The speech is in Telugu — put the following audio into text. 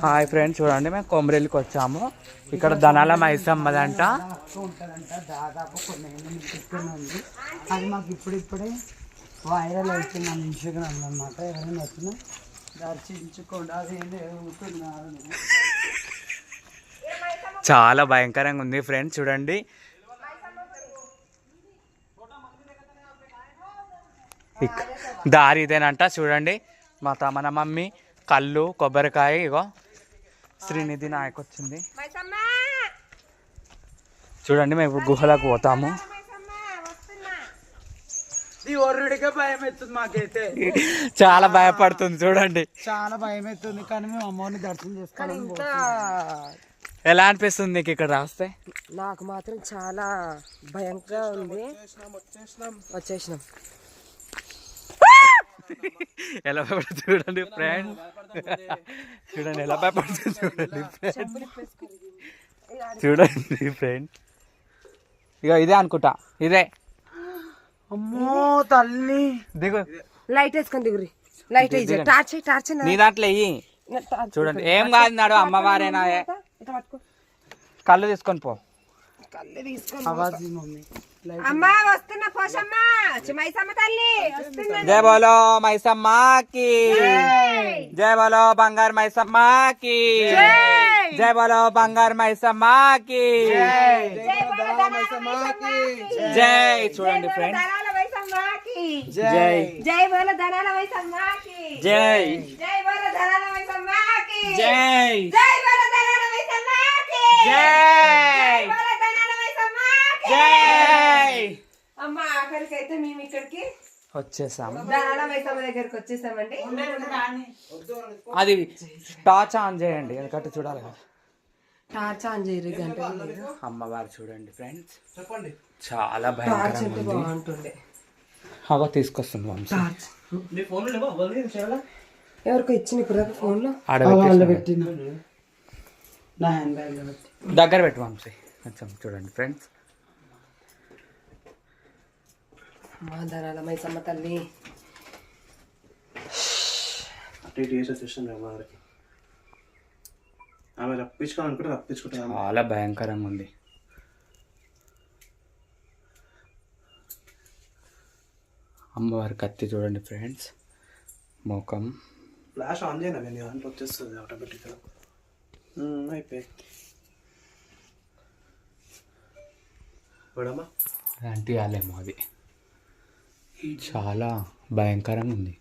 హాయ్ ఫ్రెండ్స్, చూడండి మేము కొమరెల్లికి వచ్చాము. ఇక్కడ ధనాల మైసమ్మదంట ఉంటుందంట. దాదాపు కొన్ని ఉంది. అది మాకు ఇప్పుడిప్పుడే వైరల్ అవుతుంది మన ఇన్స్టాగ్రామ్ అన్నమాట. ఎవరైనా వచ్చినా దర్శించుకోండి. అది చాలా భయంకరంగా ఉంది ఫ్రెండ్స్. చూడండి దారి ఇదేనంట. చూడండి మన మమ్మీ కళ్ళు కొబ్బరికాయ, ఇగో శ్రీనిధి నాయక్ వచ్చింది. చూడండి మేము ఇప్పుడు గుహలకు పోతాము. భయం అవుతుంది మాకైతే, చాలా భయపడుతుంది. చూడండి చాలా భయం అవుతుంది. కానీ మేము అమ్మవారిని దర్శనం చేసుకోవాలి. ఎలా అనిపిస్తుంది నీకు ఇక్కడ రాస్తే? నాకు మాత్రం చాలా భయంగా ఉంది. వచ్చేసినాం. ఎలా భయపడుతుంది చూడండి ఫ్రెండ్. చూడండి ఎలా భయపడుతుంది చూడండి ఫ్రెండ్. చూడండి ఫ్రెండ్, ఇక ఇదే అనుకుంటా, ఇదే. అమ్మో తల్లి, దిగు. లైట్ వేసుకొని దిగురి. లైట్ టార్చ్ నీ దాంట్లో ఇయ్యి. చూడండి ఏం కాదు, నాడు అమ్మవారేనా. కళ్ళు తీసుకొని పో. అమ్మా వస్తున్నా పోషమ్మా, మైసమ్మ తల్లి. జై బోలో మైసమ్మకి, జై బోలో బంగారు మైసమ్మకి, జై బోలో బంగారు మైసమ్మకి జై. చూడండి ఫ్రెండ్, జై జై బోలో ధనాల మైసమ్మకి, జై జై బోలో ధనాల మైసమ్మకి, జై జై బోలో ధనాల మైసమ్మకి, జై జై. అమ్మా ఆఖరికైతే మేము ఇక్కడికి వచ్చేసాము. ధనాల మైసమ్మ దగ్గరికి వచ్చేసామండి. అది టార్చ్ ఆన్ చేయండి, ఎందుకంటే చూడాలి కదా. టార్చ్ ఆన్ చేయరు గంట. అమ్మవారు చూడండి ఫ్రెండ్స్, చాలా భయంకరంగా ఉంది. బాగుంటుండే. అగో తీసుకొస్తుంది వంశీ. ఎవరికో ఇచ్చిన ఇప్పుడు ఫోన్ లో పెట్టిన నా హ్యాండ్ బ్యాగ్ లో పెట్టి దగ్గర పెట్టు వంశీ కొంచెం. చూడండి ఫ్రెండ్స్, మా ధనాల మైసమ్మ తల్లి. ఆమె రప్పించుకుంటా. చాలా భయంకరంగా ఉంది. అమ్మవారి కత్తి చూడండి ఫ్రెండ్స్, మోకం. ఫ్లాష్ ఆన్ చేయనా, నేను దాంట్లో వచ్చేస్తుంది ఆటోమేటిక్గా. అయిపోయి అలాంటి వాళ్ళేమో అది. చాలా భయంకరంగా ఉంది.